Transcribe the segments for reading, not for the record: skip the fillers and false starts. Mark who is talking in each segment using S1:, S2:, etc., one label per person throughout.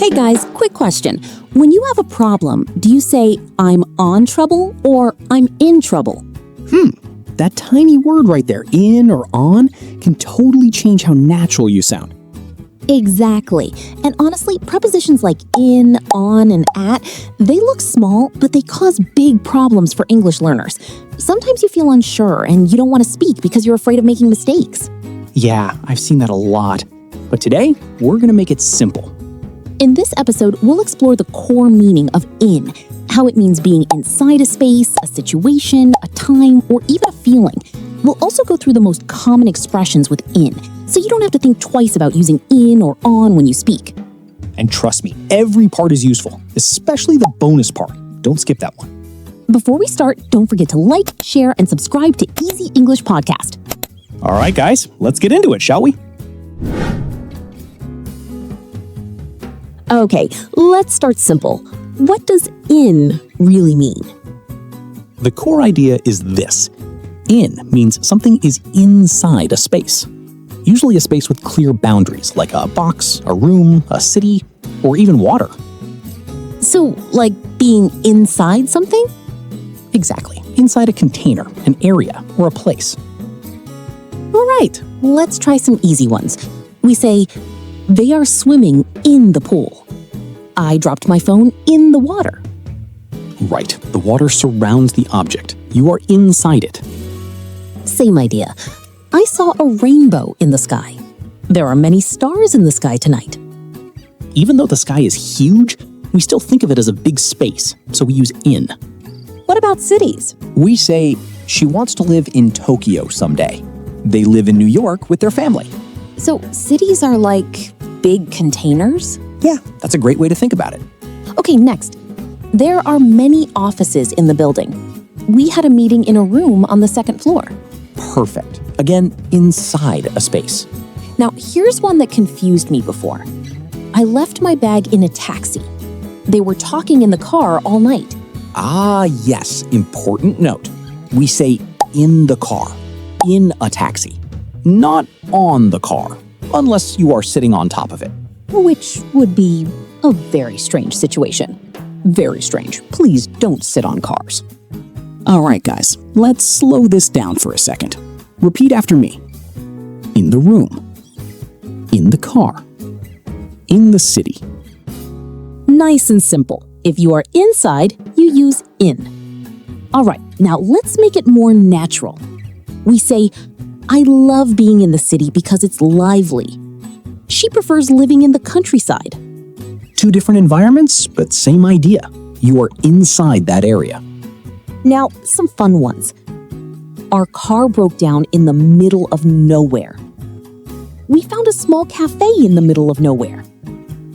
S1: Hey guys, quick question. When you have a problem, do you say, I'm on trouble or I'm in trouble?
S2: That tiny word right there, in or on, can totally change how natural you sound.
S1: Exactly. And honestly, prepositions like in, on, and at, they look small, but they cause big problems for English learners. Sometimes you feel unsure and you don't want to speak because you're afraid of making mistakes.
S2: Yeah, I've seen that a lot. But today, we're going to make it simple.
S1: In this episode, we'll explore the core meaning of in, how it means being inside a space, a situation, a time, or even a feeling. We'll also go through the most common expressions with in, so you don't have to think twice about using in or on when you speak.
S2: And trust me, every part is useful, especially the bonus part. Don't skip that one.
S1: Before we start, don't forget to like, share, and subscribe to Easy English Podcast.
S2: All right, guys, let's get into it, shall we?
S1: Okay, let's start simple. What does in really mean?
S2: The core idea is this. In means something is inside a space. Usually a space with clear boundaries, like a box, a room, a city, or even water.
S1: So, like being inside something?
S2: Exactly. Inside a container, an area, or a place.
S1: All right, let's try some easy ones. We say, they are swimming in the pool. I dropped my phone in the water.
S2: Right. The water surrounds the object. You are inside it.
S1: Same idea. I saw a rainbow in the sky. There are many stars in the sky tonight.
S2: Even though the sky is huge, we still think of it as a big space, so we use in.
S1: What about cities?
S2: We say, she wants to live in Tokyo someday. They live in New York with their family.
S1: So cities are like big containers?
S2: Yeah, that's a great way to think about it.
S1: Okay, next. There are many offices in the building. We had a meeting in a room on the second floor.
S2: Perfect. Again, inside a space.
S1: Now, here's one that confused me before. I left my bag in a taxi. They were talking in the car all night.
S2: Ah, yes, important note. We say in the car, in a taxi, not on the car, unless you are sitting on top of it.
S1: Which would be a very strange situation.
S2: Very strange. Please don't sit on cars. All right, guys, let's slow this down for a second. Repeat after me. In the room. In the car. In the city.
S1: Nice and simple. If you are inside, you use in. All right, now let's make it more natural. We say, I love being in the city because it's lively. She prefers living in the countryside.
S2: Two different environments, but same idea. You are inside that area.
S1: Now, some fun ones. Our car broke down in the middle of nowhere. We found a small cafe in the middle of nowhere.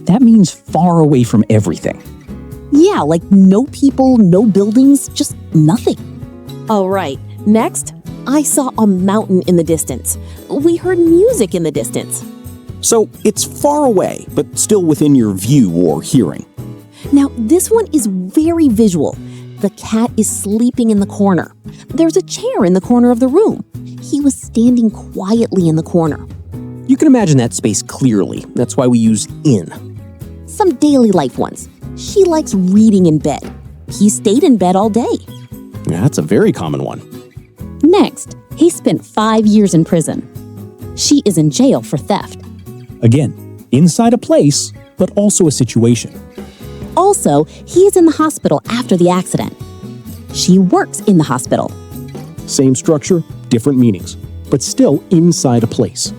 S2: That means far away from everything.
S1: Yeah, like no people, no buildings, just nothing. All right, next, I saw a mountain in the distance. We heard music in the distance.
S2: So it's far away, but still within your view or hearing.
S1: Now, this one is very visual. The cat is sleeping in the corner. There's a chair in the corner of the room. He was standing quietly in the corner.
S2: You can imagine that space clearly. That's why we use in.
S1: Some daily life ones. She likes reading in bed. He stayed in bed all day.
S2: Yeah, that's a very common one.
S1: Next, he spent 5 years in prison. She is in jail for theft.
S2: Again, inside a place, but also a situation.
S1: Also, he is in the hospital after the accident. She works in the hospital.
S2: Same structure, different meanings, but still inside a place.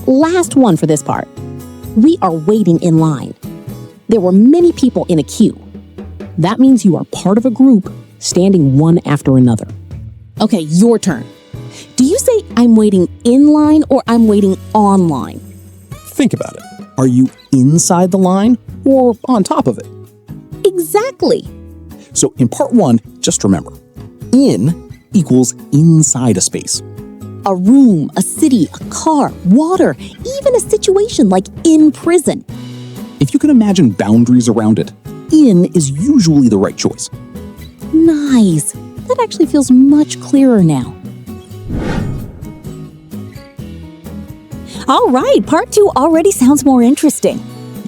S1: Last one for this part. We are waiting in line. There were many people in a queue. That means you are part of a group, standing one after another. Okay, your turn. Do you say I'm waiting in line or I'm waiting on line?
S2: Think about it. Are you inside the line or on top of it?
S1: Exactly.
S2: So in part one, just remember, in equals inside a space.
S1: A room, a city, a car, water, even a situation like in prison.
S2: If you can imagine boundaries around it, in is usually the right choice.
S1: Nice. That actually feels much clearer now. All right, part 2 already sounds more interesting.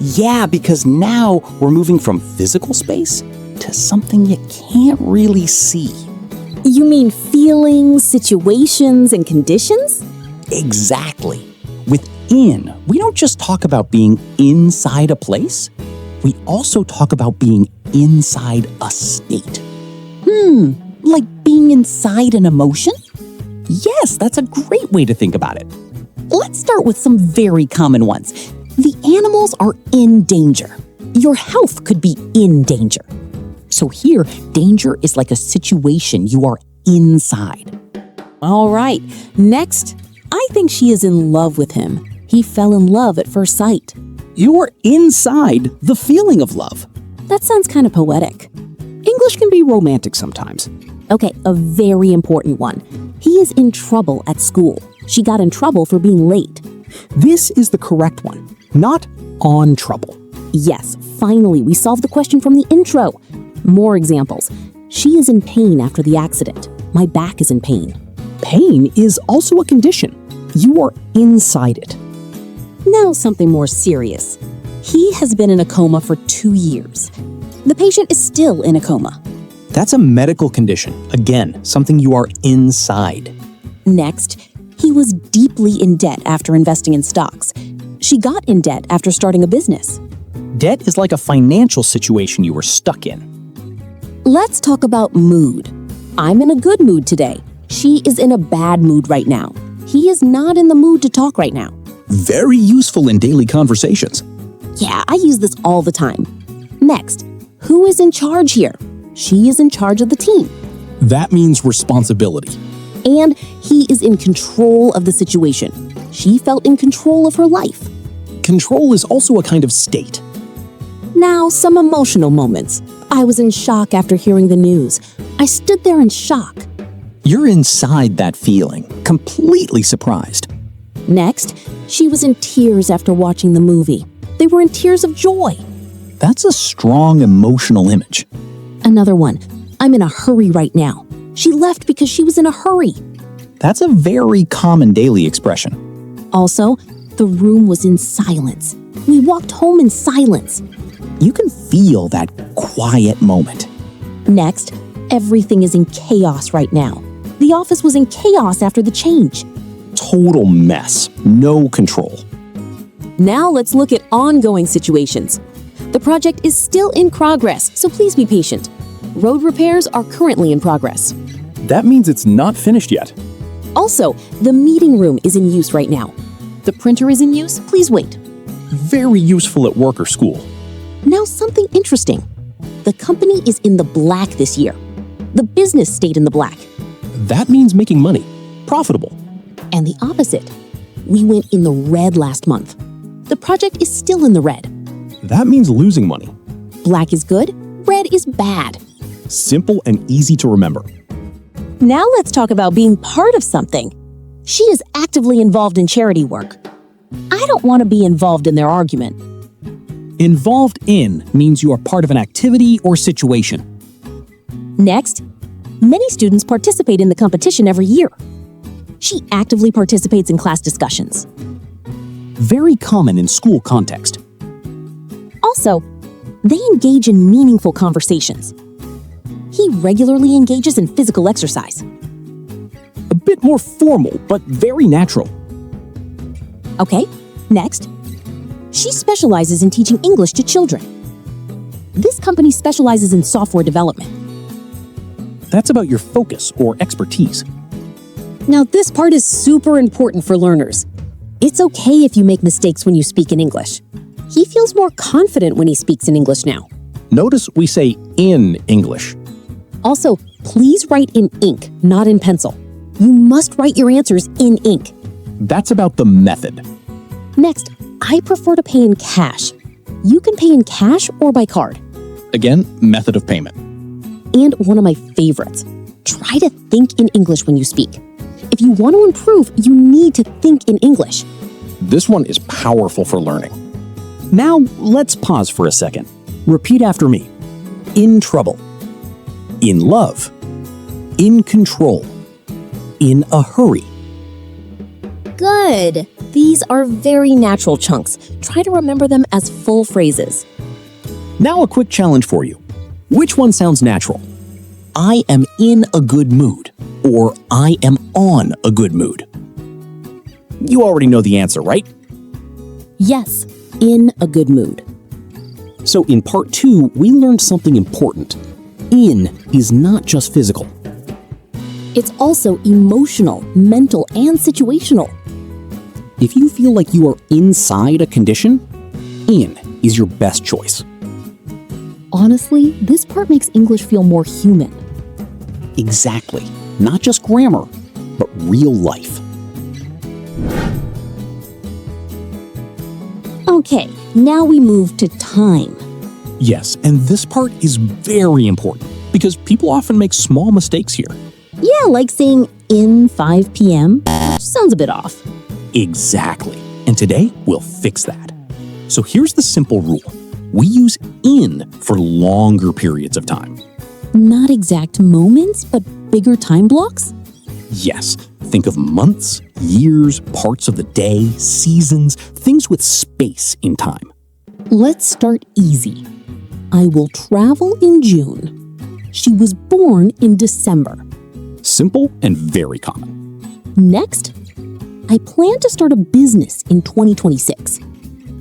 S2: Yeah, because now we're moving from physical space to something you can't really see.
S1: You mean feelings, situations, and conditions?
S2: Exactly. With in, we don't just talk about being inside a place. We also talk about being inside a state. Like being inside an emotion? Yes, that's a great way to think about it. Let's start with some very common ones. The animals are in danger. Your health could be in danger. So here, danger is like a situation you are inside.
S1: All right. Next, I think she is in love with him. He fell in love at first sight.
S2: You're inside the feeling of love.
S1: That sounds kind of poetic.
S2: English can be romantic sometimes.
S1: Okay, a very important one. He is in trouble at school. She got in trouble for being late.
S2: This is the correct one, not on trouble.
S1: Yes, finally, we solved the question from the intro. More examples. She is in pain after the accident. My back is in pain.
S2: Pain is also a condition. You are inside it.
S1: Now something more serious. He has been in a coma for 2 years. The patient is still in a coma.
S2: That's a medical condition. Again, something you are inside.
S1: Next, he was deeply in debt after investing in stocks. She got in debt after starting a business.
S2: Debt is like a financial situation you were stuck in.
S1: Let's talk about mood. I'm in a good mood today. She is in a bad mood right now. He is not in the mood to talk right now.
S2: Very useful in daily conversations.
S1: Yeah, I use this all the time. Next, who is in charge here? She is in charge of the team.
S2: That means responsibility.
S1: And he is in control of the situation. She felt in control of her life.
S2: Control is also a kind of state.
S1: Now, some emotional moments. I was in shock after hearing the news. I stood there in shock.
S2: You're inside that feeling, completely surprised.
S1: Next, she was in tears after watching the movie. They were in tears of joy.
S2: That's a strong emotional image.
S1: Another one. I'm in a hurry right now. She left because she was in a hurry.
S2: That's a very common daily expression.
S1: Also, the room was in silence. We walked home in silence.
S2: You can feel that quiet moment.
S1: Next, everything is in chaos right now. The office was in chaos after the change.
S2: Total mess. No control.
S1: Now let's look at ongoing situations. The project is still in progress, so please be patient. Road repairs are currently in progress.
S2: That means it's not finished yet.
S1: Also, the meeting room is in use right now. The printer is in use, please wait.
S2: Very useful at work or school.
S1: Now something interesting. The company is in the black this year. The business stayed in the black.
S2: That means making money. Profitable.
S1: And the opposite. We went in the red last month. The project is still in the red.
S2: That means losing money.
S1: Black is good, red is bad.
S2: Simple and easy to remember.
S1: Now let's talk about being part of something. She is actively involved in charity work. I don't want to be involved in their argument.
S2: Involved in means you are part of an activity or situation.
S1: Next, many students participate in the competition every year. She actively participates in class discussions.
S2: Very common in school context.
S1: Also, they engage in meaningful conversations. He regularly engages in physical exercise.
S2: A bit more formal, but very natural.
S1: Okay, next. She specializes in teaching English to children. This company specializes in software development.
S2: That's about your focus or expertise.
S1: Now, this part is super important for learners. It's okay if you make mistakes when you speak in English. He feels more confident when he speaks in English now.
S2: Notice we say in English.
S1: Also, please write in ink, not in pencil. You must write your answers in ink.
S2: That's about the method.
S1: Next, I prefer to pay in cash. You can pay in cash or by card.
S2: Again, method of payment.
S1: And one of my favorites, try to think in English when you speak. If you want to improve, you need to think in English.
S2: This one is powerful for learning. Now, let's pause for a second. Repeat after me. In trouble. In love. In control. In a hurry.
S1: Good! These are very natural chunks. Try to remember them as full phrases.
S2: Now a quick challenge for you. Which one sounds natural? I am in a good mood, or I am on a good mood. You already know the answer, right?
S1: Yes, in a good mood.
S2: So in part 2, we learned something important. In is not just physical.
S1: It's also emotional, mental, and situational.
S2: If you feel like you are inside a condition, in is your best choice.
S1: Honestly, this part makes English feel more human.
S2: Exactly. Not just grammar, but real life.
S1: Okay, now we move to time.
S2: Yes, and this part is very important because people often make small mistakes here.
S1: Yeah, like saying in 5 p.m. Sounds a bit off.
S2: Exactly. And today, we'll fix that. So here's the simple rule. We use in for longer periods of time.
S1: Not exact moments, but bigger time blocks?
S2: Yes, think of months, years, parts of the day, seasons, things with space in time.
S1: Let's start easy. I will travel in June. She was born in December.
S2: Simple and very common.
S1: Next, I plan to start a business in 2026.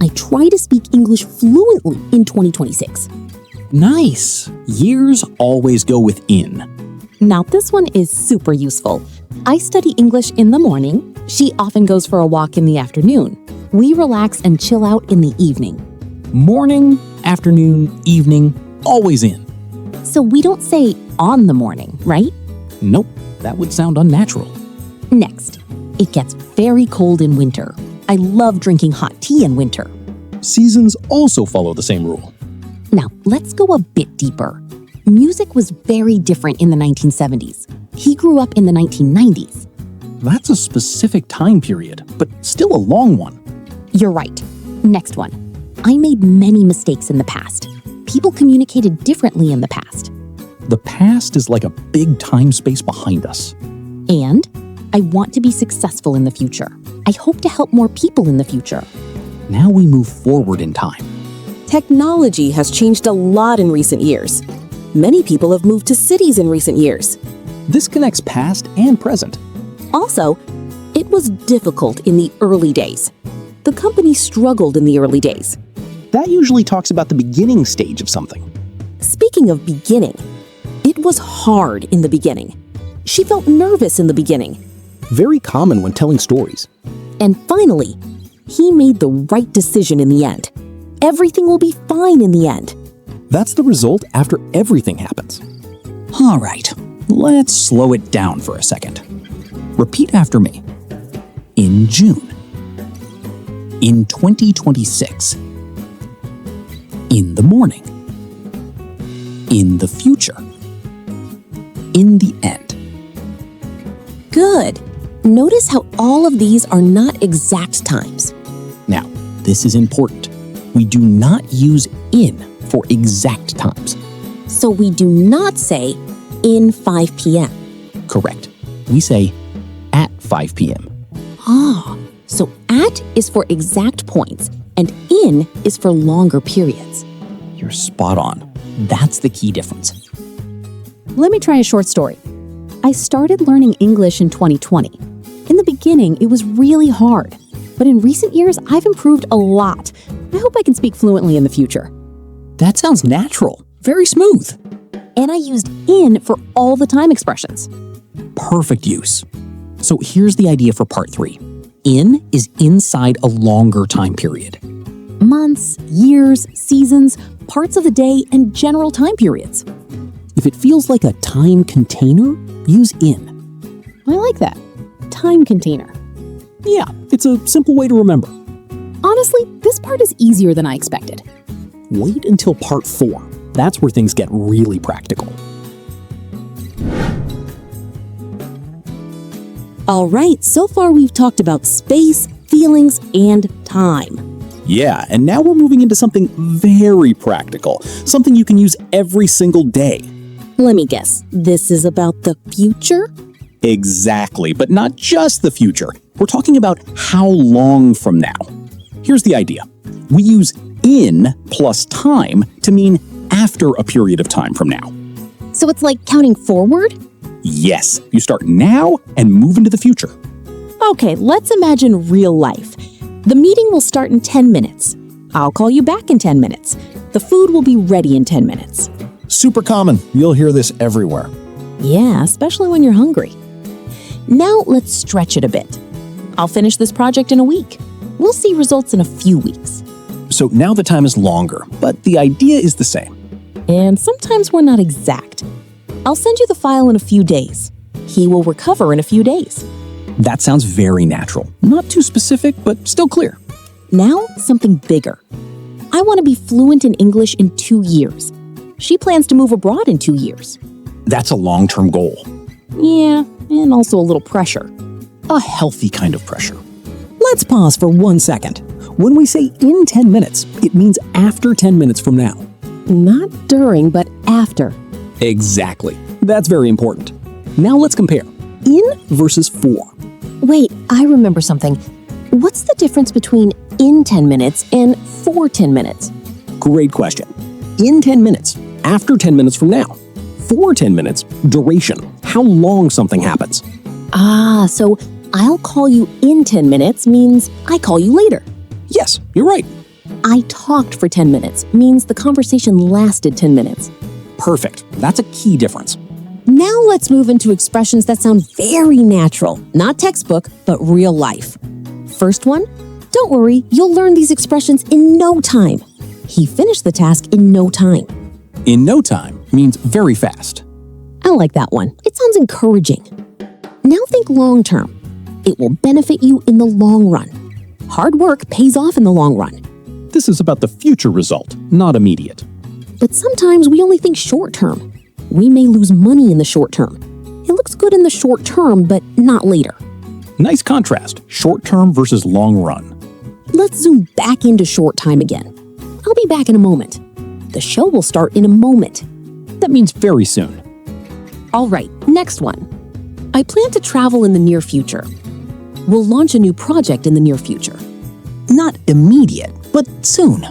S1: I try to speak English fluently in 2026.
S2: Nice. Years always go with in.
S1: Now this one is super useful. I study English in the morning. She often goes for a walk in the afternoon. We relax and chill out in the evening.
S2: Morning, afternoon, evening, always in.
S1: So we don't say on the morning, right?
S2: Nope, that would sound unnatural.
S1: Next, it gets very cold in winter. I love drinking hot tea in winter.
S2: Seasons also follow the same rule.
S1: Now, let's go a bit deeper. Music was very different in the 1970s. He grew up in the 1990s.
S2: That's a specific time period, but still a long one.
S1: You're right. Next one. I made many mistakes in the past. People communicated differently in the past.
S2: The past is like a big time space behind us.
S1: And I want to be successful in the future. I hope to help more people in the future.
S2: Now we move forward in time.
S3: Technology has changed a lot in recent years. Many people have moved to cities in recent years.
S2: This connects past and present.
S3: Also, it was difficult in the early days. The company struggled in the early days.
S2: That usually talks about the beginning stage of something.
S3: Speaking of beginning, it was hard in the beginning. She felt nervous in the beginning.
S2: Very common when telling stories.
S3: And finally, he made the right decision in the end. Everything will be fine in the end.
S2: That's the result after everything happens. All right, let's slow it down for a second. Repeat after me. In June. In 2026. In the morning. In the future. In the end.
S3: Good. Notice how all of these are not exact times.
S2: Now, this is important. We do not use in for exact times.
S3: So we do not say in 5 p.m.
S2: Correct. We say at 5 p.m.
S3: So at is for exact points and in is for longer periods.
S2: You're spot on. That's the key difference.
S1: Let me try a short story. I started learning English in 2020. In the beginning, it was really hard. But in recent years, I've improved a lot. I hope I can speak fluently in the future.
S2: That sounds natural. Very smooth.
S1: And I used in for all the time expressions.
S2: Perfect use. So here's the idea for part 3. In is inside a longer time period.
S1: Months, years, seasons, parts of the day, and general time periods.
S2: If it feels like a time container, use in.
S1: I like that. Time container.
S2: Yeah, it's a simple way to remember.
S1: Honestly, this part is easier than I expected.
S2: Wait until part 4. That's where things get really practical.
S3: All right, so far we've talked about space, feelings, and time.
S2: Yeah, and now we're moving into something very practical, something you can use every single day.
S3: Let me guess, this is about the future?
S2: Exactly, but not just the future. We're talking about how long from now. Here's the idea. We use in plus time to mean after a period of time from now.
S3: So it's like counting forward?
S2: Yes, you start now and move into the future.
S3: Okay, let's imagine real life. The meeting will start in 10 minutes. I'll call you back in 10 minutes. The food will be ready in 10 minutes.
S4: Super common. You'll hear this everywhere.
S3: Yeah, especially when you're hungry. Now let's stretch it a bit. I'll finish this project in a week. We'll see results in a few weeks.
S2: So now the time is longer, but the idea is the same.
S3: And sometimes we're not exact. I'll send you the file in a few days. He will recover in a few days.
S2: That sounds very natural. Not too specific, but still clear.
S3: Now, something bigger. I want to be fluent in English in 2 years. She plans to move abroad in 2 years.
S2: That's a long-term goal.
S3: Yeah, and also a little pressure.
S2: A healthy kind of pressure.
S1: Let's pause for 1 second. When we say in 10 minutes, it means after 10 minutes from now.
S3: Not during, but after.
S2: Exactly. That's very important. Now let's compare. In versus for.
S3: Wait, I remember something. What's the difference between in 10 minutes and for 10 minutes?
S2: Great question. In 10 minutes, after 10 minutes from now. For 10 minutes, duration, how long something happens.
S3: So I'll call you in 10 minutes means I call you later.
S2: Yes, you're right.
S3: I talked for 10 minutes means the conversation lasted 10 minutes.
S2: Perfect. That's a key difference.
S3: Now let's move into expressions that sound very natural, not textbook, but real life. First one, don't worry, you'll learn these expressions in no time. He finished the task in no time.
S2: In no time means very fast.
S3: I like that one. It sounds encouraging. Now think long term. It will benefit you in the long run. Hard work pays off in the long run.
S2: This is about the future result, not immediate.
S3: But sometimes we only think short term. We may lose money in the short term. It looks good in the short term, but not later.
S2: Nice contrast, short term versus long run.
S3: Let's zoom back into short time again. I'll be back in a moment. The show will start in a moment.
S2: That means very soon.
S3: All right, next one. I plan to travel in the near future. We'll launch a new project in the near future.
S2: Not immediate, but soon.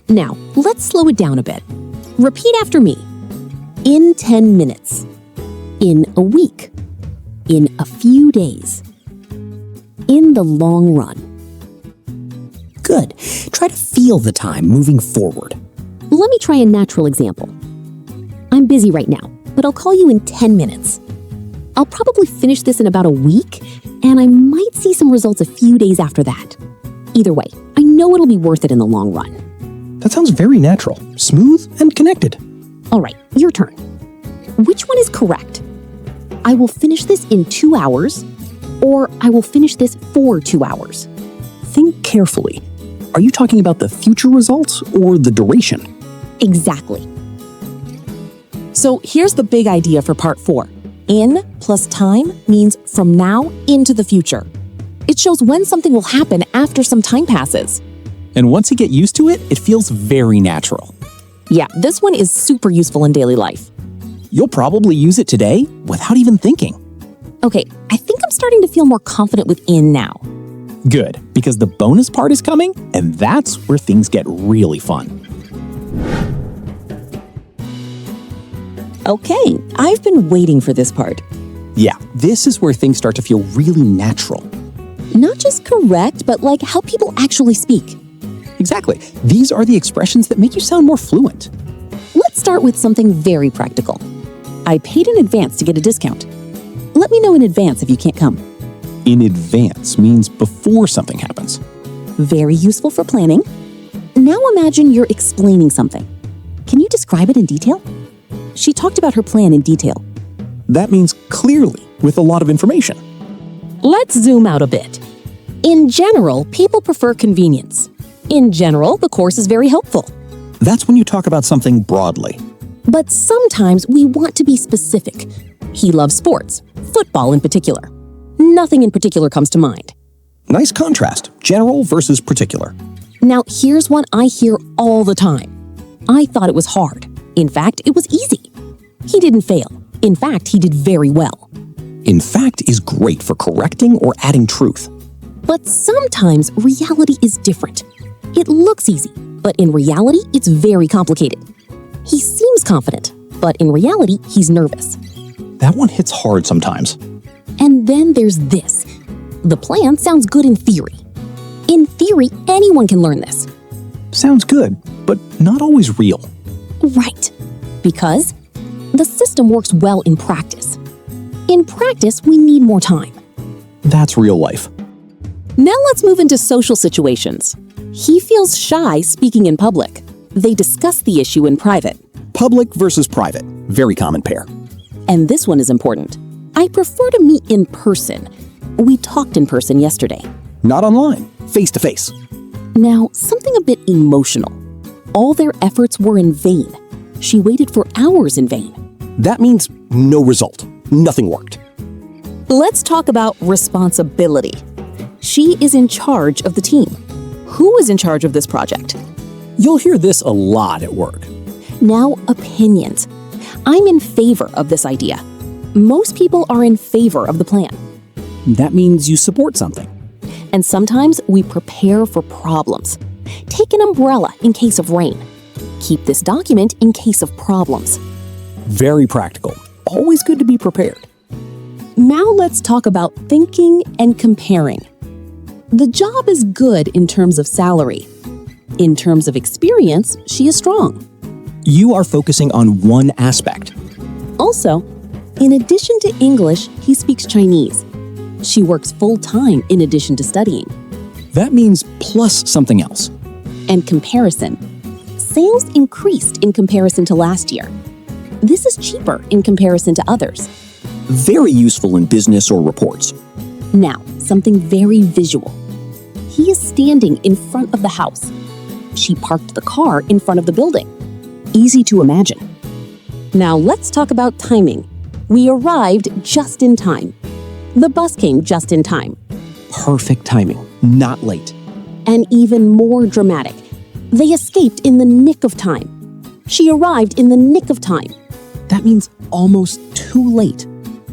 S3: Now, let's slow it down a bit. Repeat after me. In 10 minutes. In a week. In a few days. In the long run.
S2: Good. Try to feel the time moving forward.
S3: Let me try a natural example. I'm busy right now, but I'll call you in 10 minutes. I'll probably finish this in about a week, and I might see some results a few days after that. Either way, I know it'll be worth it in the long run.
S4: That sounds very natural, smooth, and connected.
S3: All right, your turn. Which one is correct? I will finish this in 2 hours, or I will finish this for 2 hours.
S2: Think carefully. Are you talking about the future results or the duration?
S3: Exactly. So here's the big idea for part 4. In plus time means from now into the future. It shows when something will happen after some time passes.
S2: And once you get used to it, it feels very natural.
S3: Yeah, this one is super useful in daily life.
S2: You'll probably use it today without even thinking.
S3: Okay, I think I'm starting to feel more confident with in now.
S2: Good, because the bonus part is coming, and that's where things get really fun.
S3: Okay, I've been waiting for this part.
S2: Yeah, this is where things start to feel really natural.
S3: Not just correct, but like how people actually speak.
S2: Exactly. These are the expressions that make you sound more fluent.
S3: Let's start with something very practical. I paid in advance to get a discount. Let me know in advance if you can't come.
S2: In advance means before something happens.
S3: Very useful for planning. Now imagine you're explaining something. Can you describe it in detail? She talked about her plan in detail.
S2: That means clearly, with a lot of information.
S3: Let's zoom out a bit. In general, people prefer convenience. In general, the course is very helpful.
S4: That's when you talk about something broadly.
S3: But sometimes we want to be specific. He loves sports, football in particular. Nothing in particular comes to mind.
S4: Nice contrast, general versus particular.
S3: Now, here's one I hear all the time. I thought it was hard. In fact, it was easy. He didn't fail. In fact, he did very well.
S4: In fact is great for correcting or adding truth.
S3: But sometimes reality is different. It looks easy, but in reality, it's very complicated. He seems confident, but in reality, he's nervous.
S4: That one hits hard sometimes.
S3: And then there's this. The plan sounds good in theory. In theory, anyone can learn this.
S4: Sounds good, but not always real.
S3: Right. Because the system works well in practice. In practice, we need more time.
S4: That's real life.
S1: Now let's move into social situations. He feels shy speaking in public. They discuss the issue in private.
S4: Public versus private. Very common pair.
S1: And this one is important. I prefer to meet in person. We talked in person yesterday.
S4: Not online. Face to face.
S1: Now, something a bit emotional. All their efforts were in vain. She waited for hours in vain.
S4: That means no result. Nothing worked.
S1: Let's talk about responsibility. She is in charge of the team. Who is in charge of this project?
S2: You'll hear this a lot at work.
S1: Now, opinions. I'm in favor of this idea. Most people are in favor of the plan.
S2: That means you support something.
S1: And sometimes we prepare for problems. Take an umbrella in case of rain. Keep this document in case of problems.
S2: Very practical. Always good to be prepared.
S1: Now let's talk about thinking and comparing. The job is good in terms of salary. In terms of experience, she is strong.
S4: You are focusing on one aspect.
S1: Also, in addition to English, he speaks Chinese. She works full-time in addition to studying.
S4: That means plus something else.
S1: And comparison. Sales increased in comparison to last year. This is cheaper in comparison to others.
S4: Very useful in business or reports.
S1: Now, something very visual. He is standing in front of the house. She parked the car in front of the building. Easy to imagine. Now let's talk about timing. We arrived just in time. The bus came just in time.
S4: Perfect timing. Not late.
S1: And even more dramatic, they escaped in the nick of time. She arrived in the nick of time.
S4: That means almost too late.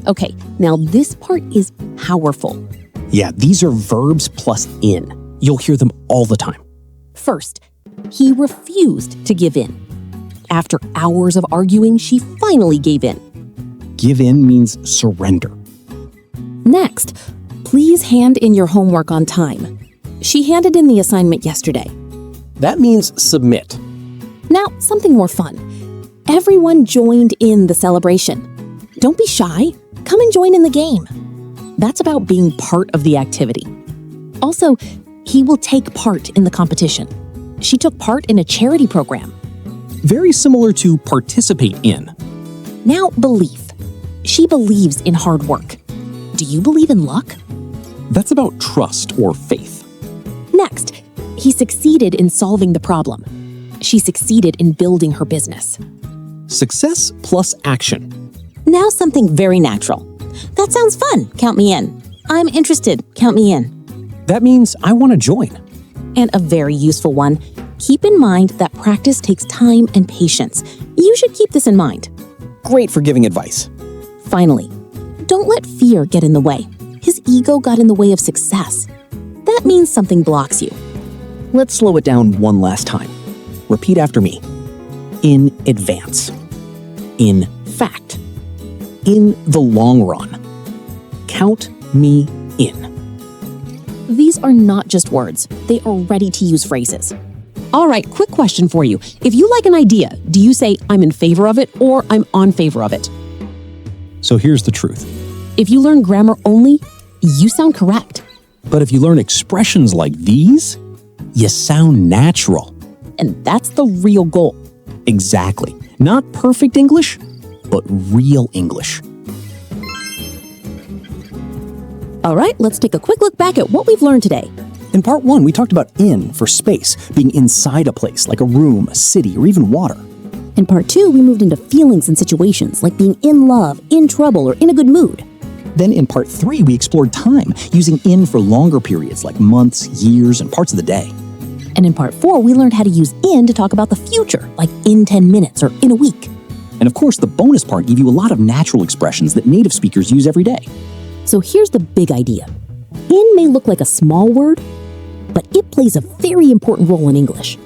S1: Okay, now this part is powerful.
S4: Yeah, these are verbs plus in. You'll hear them all the time.
S1: First, he refused to give in. After hours of arguing, she finally gave in.
S4: Give in means surrender.
S1: Next, please hand in your homework on time. She handed in the assignment yesterday.
S4: That means submit.
S1: Now, something more fun. Everyone joined in the celebration. Don't be shy. Come and join in the game. That's about being part of the activity. Also, he will take part in the competition. She took part in a charity program.
S2: Very similar to participate in.
S1: Now, belief. She believes in hard work. Do you believe in luck?
S2: That's about trust or faith.
S1: Next, he succeeded in solving the problem. She succeeded in building her business.
S2: Success plus action.
S1: Now something very natural. That sounds fun. Count me in. I'm interested. Count me in.
S2: That means I want to join.
S1: And a very useful one. Keep in mind that practice takes time and patience. You should keep this in mind.
S4: Great for giving advice.
S1: Finally, don't let fear get in the way. His ego got in the way of success. That means something blocks you.
S4: Let's slow it down one last time. Repeat after me. In advance. In fact. In the long run. Count me in.
S1: These are not just words. They are ready-to-use phrases. All right, quick question for you. If you like an idea, do you say, I'm in favor of it or I'm on favor of it?
S2: So here's the truth.
S1: If you learn grammar only, you sound correct.
S2: But if you learn expressions like these, you sound natural.
S1: And that's the real goal.
S2: Exactly. Not perfect English, but real English.
S1: All right, let's take a quick look back at what we've learned today.
S4: In part 1, we talked about in for space, being inside a place like a room, a city, or even water.
S3: In part 2, we moved into feelings and situations like being in love, in trouble, or in a good mood.
S4: Then in part 3, we explored time, using in for longer periods like months, years, and parts of the day.
S3: And in part 4, we learned how to use in to talk about the future, like in 10 minutes or in a week.
S4: And of course, the bonus part gave you a lot of natural expressions that native speakers use every day.
S3: So here's the big idea.
S1: In may look like a small word, but it plays a very important role in English.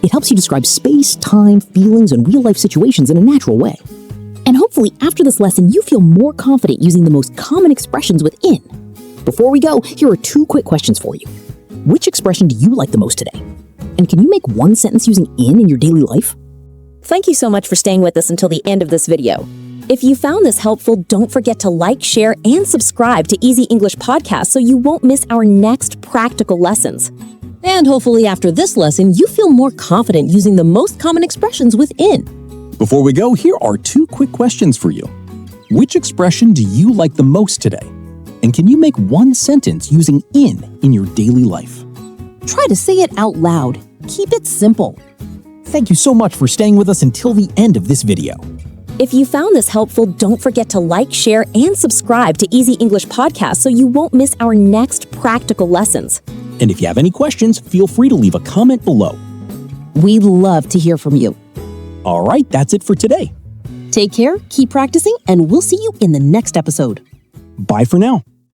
S1: It helps you describe space, time, feelings, and real-life situations in a natural way. And hopefully after this lesson, you feel more confident using the most common expressions with in. Before we go, here are 2 quick questions for you. Which expression do you like the most today? And can you make one sentence using in your daily life?
S3: Thank you so much for staying with us until the end of this video. If you found this helpful, don't forget to like, share, and subscribe to Easy English Podcast so you won't miss our next practical lessons.
S1: And hopefully after this lesson, you feel more confident using the most common expressions with in.
S2: Before we go, here are 2 quick questions for you. Which expression do you like the most today? And can you make one sentence using in your daily life?
S1: Try to say it out loud. Keep it simple.
S4: Thank you so much for staying with us until the end of this video.
S3: If you found this helpful, don't forget to like, share, and subscribe to Easy English Podcast so you won't miss our next practical lessons.
S4: And if you have any questions, feel free to leave a comment below.
S1: We'd love to hear from you.
S4: All right, that's it for today.
S1: Take care, keep practicing, and we'll see you in the next episode.
S4: Bye for now.